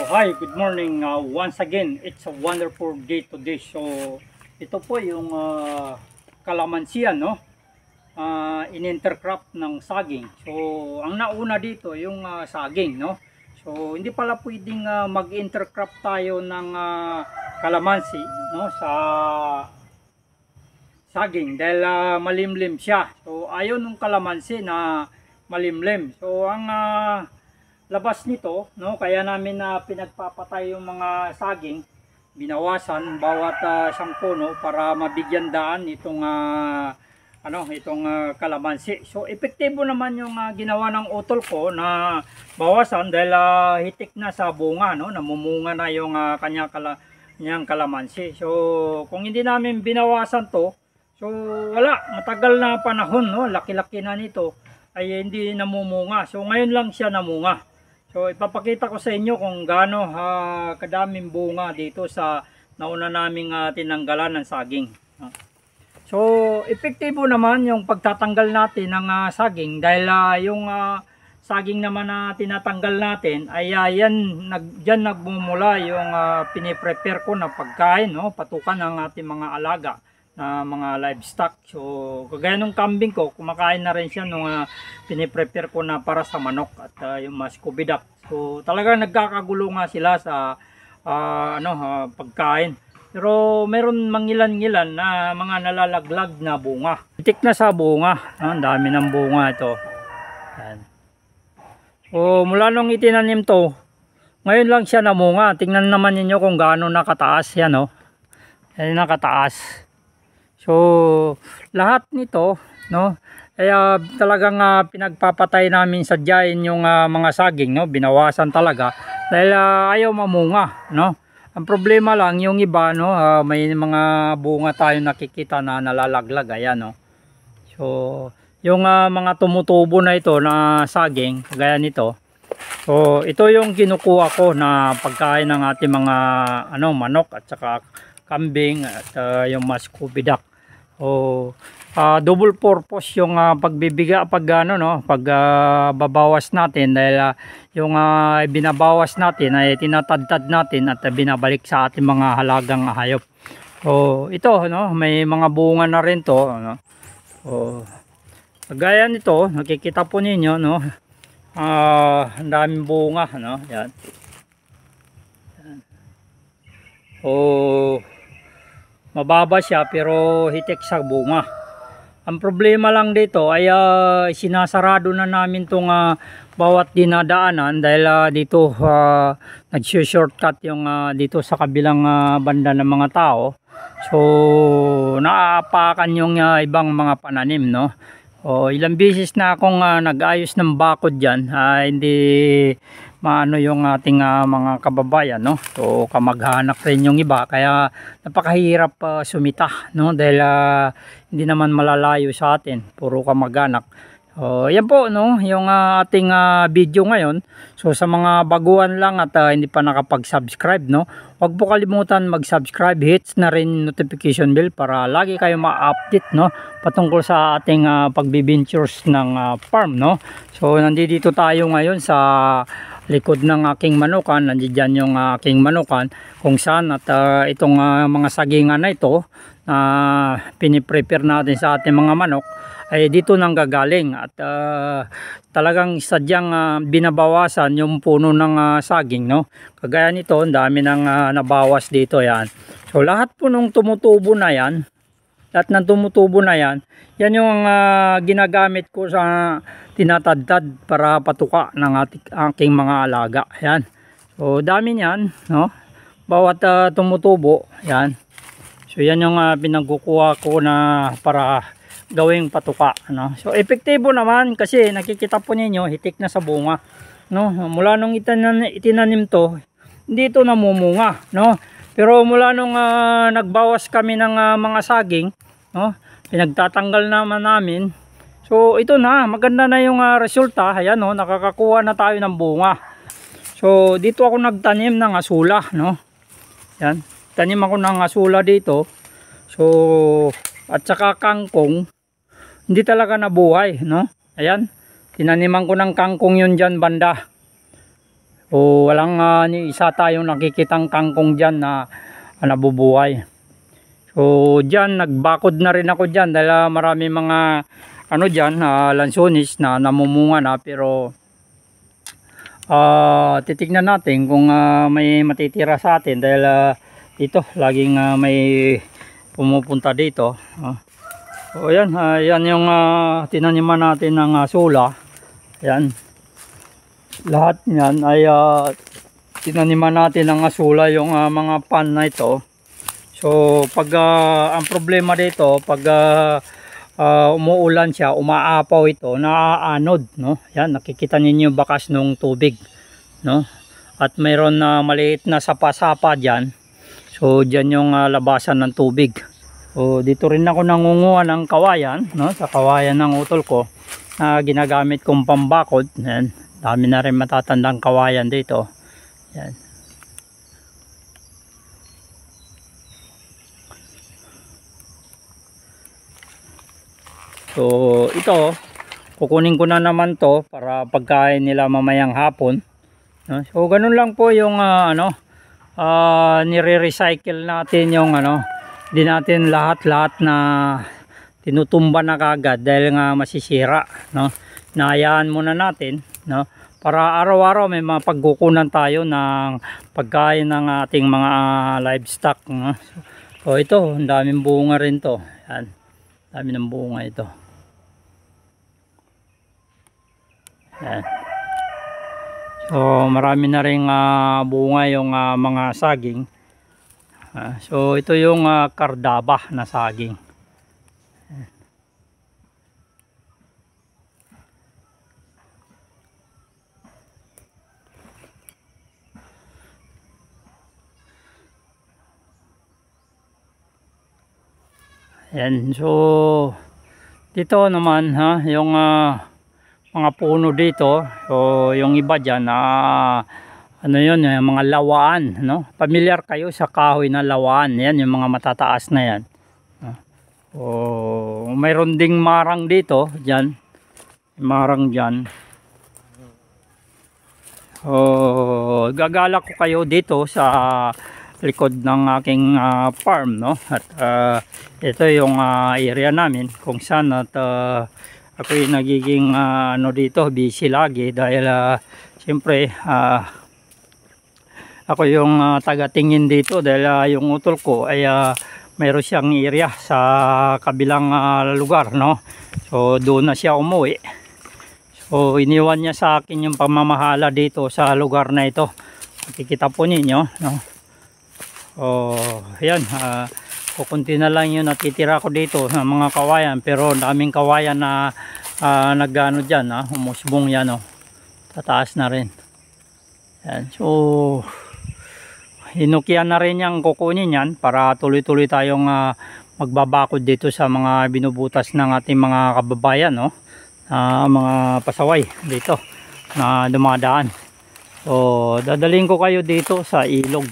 Hi, good morning. Once again, it's a wonderful day today. So, ito po yung kalamansian, no? In-intercrop ng saging. So, ang nauna dito yung saging, no? So, hindi pala pwedeng mag-intercrop tayo ng kalamansi, no? Sa saging dahil malimlim siya. So, ayaw nung kalamansi na malimlim. So, ang labas nito, no, kaya namin na pinagpapatay yung mga saging, binawasan bawat isang puno para mabigyan daan itong kalamansi. So epektibo naman yung ginawa ng utol ko na bawasan dahil hitik na sa bunga, no, namumunga na yung kanyang kalamansi. So kung hindi namin binawasan to, so wala, matagal na panahon, no, laki-laki na nito ay hindi namumunga. So ngayon lang siya namunga. So ipapakita ko sa inyo kung gaano kadaming bunga dito sa nauna naming tinanggalan ng saging. So epektibo naman yung pagtatanggal natin ng saging dahil yung saging naman na tinatanggal natin ay diyan nagmumula yung piniprepare ko na pagkain, no, patukan ng ating mga alaga na mga livestock. So kagaya nung kambing ko, kumakain na rin siya nung piniprepare ko na para sa manok at yung mas kubidak. So talagang nagkakagulo nga sila sa pagkain. Pero meron mangilan-ngilan na mga nalalaglag na bunga. Itik na sa bunga, ang dami ng bunga ito. Yan. So mula nung itinanim to, ngayon lang siya namunga. Tingnan naman niyo kung gaano nakataas yan, no. Yan nakataas. So lahat nito, no, kaya talagang pinagpapatay namin sadyain yung mga saging, no, binawasan talaga dahil ayaw mamunga, no. Ang problema lang yung iba, no, may mga bunga tayo nakikita na nalalaglag, ayan, no. So yung mga tumutubo na ito na saging kagaya nito, so ito yung kinukuha ko na pagkain ng ating mga manok at saka kambing at yung mas kubidak. Double purpose yung pagbabawas natin dahil yung binabawas natin ay tinatadtad natin at binabalik sa ating mga halagang hayop. So ito, no, may mga bunga na rin to, no. So gaya nito, nakikita po ninyo, no, ang daming bunga, no, yan. Mababa siya pero hitik sa bunga. Ang problema lang dito ay sinasarado na namin itong bawat dinadaanan dahil dito nag-shortcut yung dito sa kabilang banda ng mga tao. So naaapakan yung ibang mga pananim, no. Ilang beses na akong nag-ayos ng bakod dyan, hindi maano yung ating mga kababayan, no. So kamag-anak rin yung iba kaya napakahirap sumita, no, dahil hindi naman malalayo sa atin, puro kamag-anak. Yan po, no, yung ating video ngayon. So sa mga baguhan lang at hindi pa nakapag-subscribe, no, huwag po kalimutan mag-subscribe, hits na rin notification bell para lagi kayo ma-update, no, patungkol sa ating pagbibintures ng farm, no. So nandito tayo ngayon sa likod ng aking manukan, nandiyan yung aking manukan kung saan at itong mga sagingan na ito piniprepare natin sa ating mga manok ay dito nang gagaling at talagang sadyang binabawasan yung puno ng saging, no. Kagaya nito, ang dami nang nabawas dito, yan. So lahat po nung tumutubo na yan, lahat ng tumutubo na yan, yan yung ginagamit ko sa tinatadtad para patuka ng aking mga alaga. Yan. So dami niyan, no. Bawat tumutubo, yan. So yan yung pinagkukuha ko na para gawing patuka, no. So epektibo naman kasi nakikita po ninyo hitik na sa bunga, no. Mula nung itinanim to, hindi ito namumunga, no. Pero mula nung nagbawas kami ng mga saging, no, pinagtatanggal naman namin. So ito na, maganda na yung resulta. Ayan, no, nakakakuha na tayo ng bunga. So dito ako nagtanim ng asula, no. Yan, tanim ako ng asula dito. So at saka kangkong, hindi talaga nabuhay, no. Ayan, tinaniman ko ng kangkong yun dyan banda. O walang ni isa tayong nakikitang kangkong dyan na nabubuhay. So dyan nagbakod na rin ako dyan dahil marami mga ano dyan, lansones na namumunga na, pero titignan natin kung may matitira sa atin dahil dito laging may pumupunta dito. So yan, yan yung tinaniman natin ng sula. Yan, lahat yan ay tinaniman natin ng sula, yung mga pan na ito. So pag ang problema dito, pag umuulan siya, umaapaw ito, naaanod, no? Yan, nakikita ninyo bakas ng tubig, no? At mayroon na maliit na sapa-sapa diyan. So diyan yung labasan ng tubig. So dito rin ako nangunguha ng kawayan, no? Sa kawayan ng utol ko na ginagamit kong pambakod. Yan, dami na rin matatandang kawayan dito. Yan. So ito, kukunin ko na naman to para pagkain nila mamayang hapon. So ganun lang po yung nire-recycle natin yung di natin lahat-lahat na tinutumba na kagad dahil nga masisira, no? Nahayaan muna natin, no? Para araw-araw may mga pagkukunan tayo ng pagkain ng ating mga livestock, no? So ito, ang daming bunga rin to. Yan, dami ng bunga ito. Yan. So marami na ring bunga yung mga saging. So ito yung kardaba na saging. Yan. So dito naman yung mga puno dito. So yung iba dyan ano yun, yung mga lawaan, no? Pamilyar kayo sa kahoy na lawaan. Yan yung mga matataas na yan. Mayroon ding marang dito dyan, marang dyan. Gagala ko kayo dito sa likod ng aking farm, no? At ito yung area namin kung saan at ako yung nagiging dito busy lagi dahil siyempre ako yung taga-tingin dito dahil yung utol ko ay mayroon siyang area sa kabilang lugar, no? So doon na siya umuwi. So iniwan niya sa akin yung pamamahala dito sa lugar na ito. Makikita po ninyo, no? Ayan, kukunti na lang yung natitira ko dito ng mga kawayan, pero daming kawayan na nagano dyan, umusbong yan, tataas na rin. Yan. So hinukyan na rin yung kukunin yan para tuloy-tuloy tayong magbabakod dito sa mga binubutas ng ating mga kababayan, no? Mga pasaway dito na dumadaan. So dadalhin ko kayo dito sa ilog.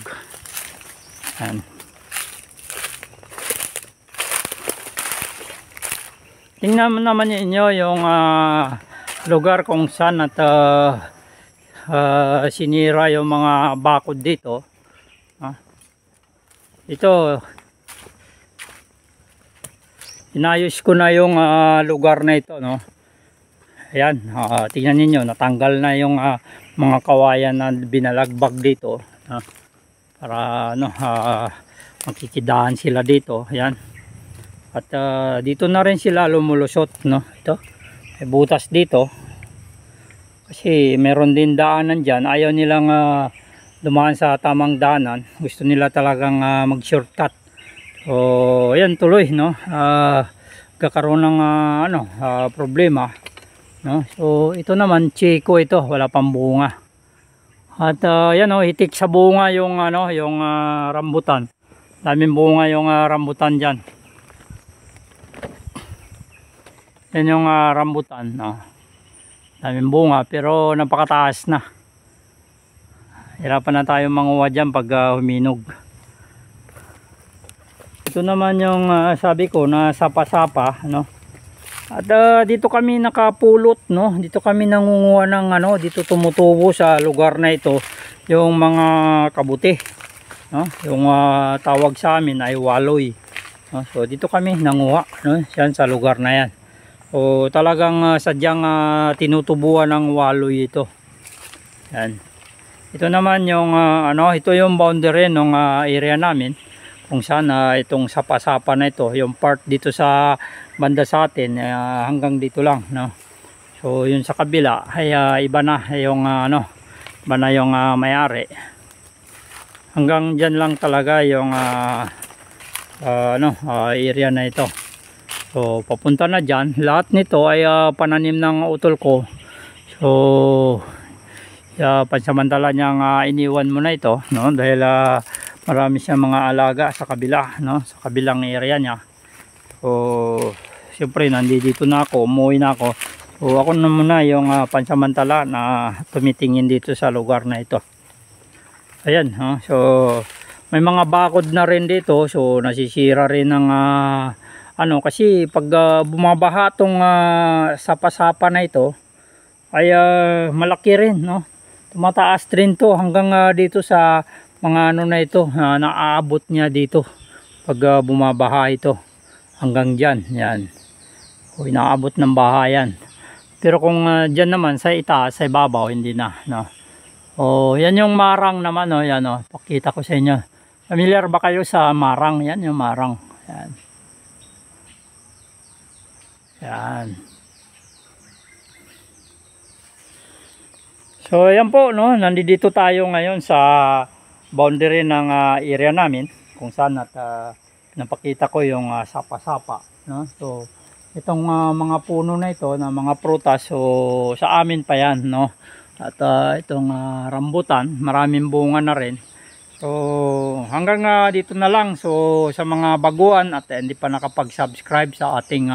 Yan. Tingnan naman niyo yung lugar kung saan at sinira yung mga bakod dito. Ito, inayos ko na yung lugar na ito, no? Ayan, tingnan niyo, natanggal na yung mga kawayan na binalagbag dito, para makikidaan sila dito. Ayan. At dito na rin sila lumulusot, no? Ito, may butas dito kasi meron din daanan dyan. Ayaw nilang dumaan sa tamang daanan, gusto nila talagang mag shortcut. So ayan, tuloy, no? Kakaroon ng problema, no? So ito naman, chiko ito, wala pang bunga. At yan, hitik sa bunga yung yung rambutan. Daming bunga yung rambutan diyan. Yan yung rambutan, daming bunga pero napakataas na. Hirapan na tayo manguha dyan pag huminog. Ito naman yung sabi ko na sapa-sapa, no? At dito kami nakapulot, no? Dito kami nangunguha ng ano, dito tumutubo sa lugar na ito yung mga kabuti, no? Yung tawag sa amin ay waloy. No? So dito kami nanguha, no? Yan sa lugar na yan. So talagang sadyang tinutubuan ng waloy ito. Yan. Ito naman yung ano, ito yung boundary ng area namin kung saan itong sapa-sapa na ito, yung part dito sa banda sa atin hanggang dito lang, no. So yun sa kabila ay iba na yung ano, iba na yung may-ari. Hanggang diyan lang talaga yung area na ito. So papunta na diyan. Lahat nito ay pananim ng utol ko. So pansamantala niyang iniwan mo na ito, no, dahil marami siyang mga alaga sa kabila, no, sa kabilang area niya. So siyempre nandito na ako, umuwi na ako. So ako na muna yung pansamantala na tumitingin dito sa lugar na ito. Ayan, so may mga bakod na rin dito, so nasisira rin ng ano, kasi pag bumabaha tong sapa-sapa na ito ay malaki rin, no. Tumataas rin to hanggang dito sa mga ano na ito, naaabot niya dito pag bumabaha ito hanggang dyan, yan. O inaabot ng bahayan. Pero kung dyan naman sa itaas, sa ibabaw, hindi na, no. O yan yung marang naman, no. Yan, no. Pakita ko sa inyo. Familiar ba kayo sa marang? Yan yung marang. Yan. Yan. So yan po, no. Nandito tayo ngayon sa boundary ng area namin kung saan at napakita ko yung sapa-sapa, no. So itong mga puno na ito na mga prutas, so sa amin pa yan, no. At itong rambutan, maraming bunga na rin. So hanggang dito na lang. So sa mga baguhan at hindi pa nakapag-subscribe sa ating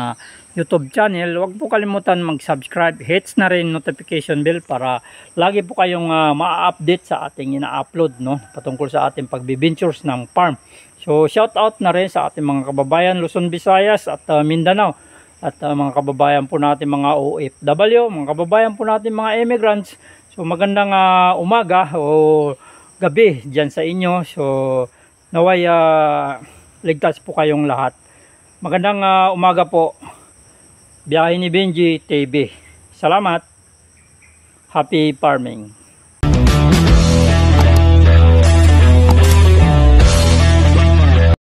YouTube channel, huwag po kalimutan mag-subscribe, hits na rin notification bell para lagi po kayong ma-update sa ating ina-upload, no, patungkol sa ating pagbibintures ng farm. So shout out na rin sa ating mga kababayan Luzon, Visayas at Mindanao. At mga kababayan po natin mga OFW, mga kababayan po natin mga immigrants. So magandang umaga o gabi dyan sa inyo. So naway ligtas po kayong lahat. Magandang umaga po. Biyahe ni Benji TV. Salamat. Happy farming.